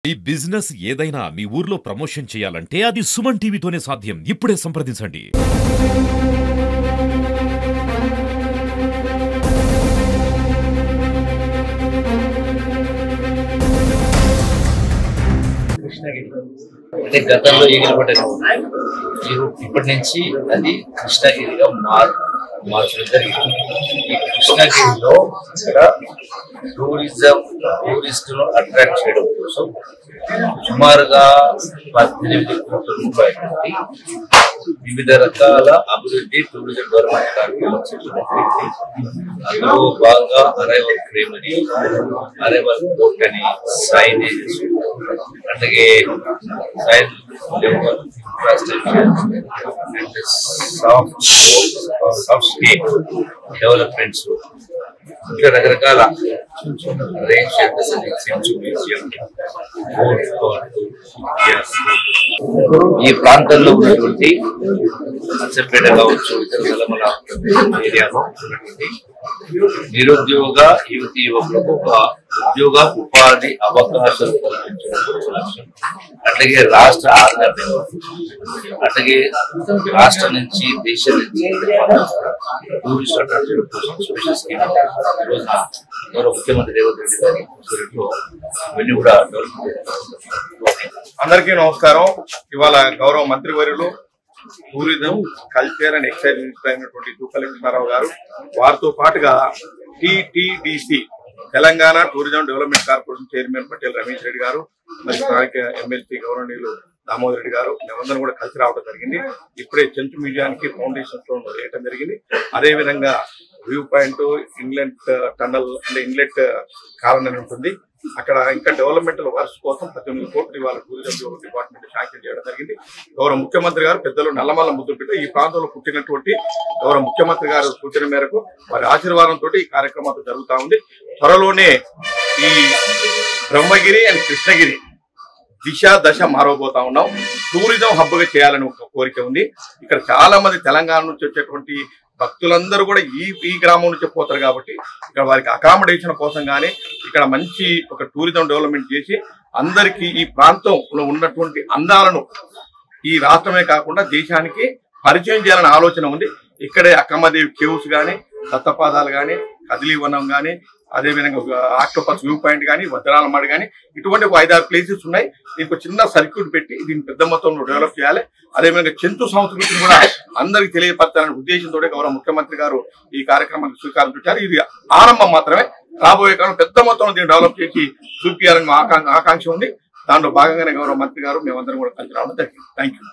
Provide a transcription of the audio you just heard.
ఈ బిజినెస్ ఏదైనా మీ ఊర్లో ప్రమోషన్ చేయాలంటే అది సుమన్ టీవీతోనే సాధ్యం. ఇప్పుడే సంప్రదించండి. అంటే గతంలో ఈగలపట్టణ ఇప్పటి నుంచి అది కృష్ణగిరిగా మార్చడం జరిగింది. ఈ కృష్ణగిరిలో టూరిస్టులను అట్రాక్ట్ చేయడం కోసం సుమారుగా 18 కోట్ల రూపాయల నుండి వివిధ రకాల అభివృద్ధి టూరిజం గవర్నమెంట్ కార్యక్రమాలు చేపట్టింది. అందులో భాగంగా అరైవల్ ఫ్రేమ్ అని, అరైవల్ బోట్ అని, సైనేజ్, అలాగే sign level infrastructure and soft scale developments, ఇంకా రకరకాల రేంజ్ ఈ ప్రాంతంలో ఉన్నటువంటి అచ్చంపేట కావచ్చు, ఇతర నల్లమల ఏరియాలో ఉన్నటువంటి నిరుద్యోగ యువతి యువకులకు ఒక ఉద్యోగ ఉపాధి అవకాశాలు కల్పించడం లక్ష్యం. అట్లాగే రాష్ట్ర ఆదాయం, అట్లాగే రాష్ట్రం నుంచి దేశం నుంచి టూరిస్ట్ అట్రాక్షన్ కోసం స్పెషల్ స్కీమ్ ఈరోజు గౌరవ ముఖ్యమంత్రి రేవంత్ రెడ్డి గారి ఆధ్వర్యంలో ఇవన్నీ కూడా డెవలప్. అందరికీ నమస్కారం. ఇవాళ గౌరవ మంత్రివర్యులు tourism, culture and excise minister అయినటువంటి దూపల్లి కృష్ణారావు గారు, వారితో పాటుగా TTDC Telangana tourism development corporation chairman Patel Ramesh Reddy garu, మరి స్థానిక ఎమ్మెల్సీ గౌరవనీయులు దామోదర్ రెడ్డి గారు, మేమందరం కూడా కలిసి రావడం జరిగింది. ఇప్పుడే చెంచు మ్యూజియానికి ఫౌండేషన్ స్టోన్ వేయడం జరిగింది. అదేవిధంగా వ్యూ పాయింట్, ఇన్లెట్ టన్నల్ అంటే ఇన్లెట్ కాలనీ ఉంటుంది. అక్కడ ఇంకా డెవలప్మెంటల్ వర్క్స్ కోసం 18 కోట్లు ఇవాళ టూరిజం డిపార్ట్మెంట్ శాంక్షన్ చేయడం జరిగింది. గౌరవ ముఖ్యమంత్రి గారు పెద్దలు నల్లమల్ల ముద్దుపేట ఈ ప్రాంతంలో పుట్టినటువంటి గౌరవ ముఖ్యమంత్రి గారు సూచన మేరకు వారి ఆశీర్వాదంతో ఈ కార్యక్రమాలు జరుగుతూ ఉంది. త్వరలోనే ఈ బ్రహ్మగిరి అండ్ కృష్ణగిరి దశ మారబోతా ఉన్నాం. టూరిజం హబ్గా చేయాలని ఒక కోరిక ఉంది. ఇక్కడ చాలా మంది తెలంగాణ నుంచి వచ్చేటువంటి భక్తులందరూ కూడా ఈ గ్రామం నుంచి పోతారు కాబట్టి ఇక్కడ వారికి అకామిడేషన్ కోసం కానీ ఇక్కడ మంచి ఒక టూరిజం డెవలప్మెంట్ చేసి అందరికీ ఈ ప్రాంతంలో ఉన్నటువంటి అందాలను ఈ రాష్ట్రమే కాకుండా దేశానికి పరిచయం చేయాలనే ఆలోచన ఉంది. ఇక్కడే అక్కమ్మదేవి కేవ్స్ కానీ, దత్తపాదాలు కానీ, కదిలీవనం కానీ, అదేవిధంగా ఆక్టోపస్ వ్యూ పాయింట్ కానీ, వజ్రాలమాడి కానీ, ఇటువంటి ఒక 5-6 ప్లేసెస్ ఉన్నాయి. దీనికి చిన్న సర్క్యూట్ పెట్టి దీన్ని పెద్ద మొత్తంలో డెవలప్ చేయాలి. అదేవిధంగా చెంచు సంస్కృతిని కూడా అందరికి తెలియపరచాలనే ఉద్దేశంతో గౌరవ ముఖ్యమంత్రి గారు ఈ కార్యక్రమానికి శ్రీకారం చుట్టారు. ఇది ఆరంభం మాత్రమే. రాబోయే కాలం పెద్ద మొత్తంలో దీన్ని డెవలప్ చేసి చూపించాలని ఆకాంక్ష ఉంది. దాంట్లో భాగంగానే గౌరవ మంత్రి గారు మేమందరం కూడా కలిసి రావడం జరిగింది. Thank you.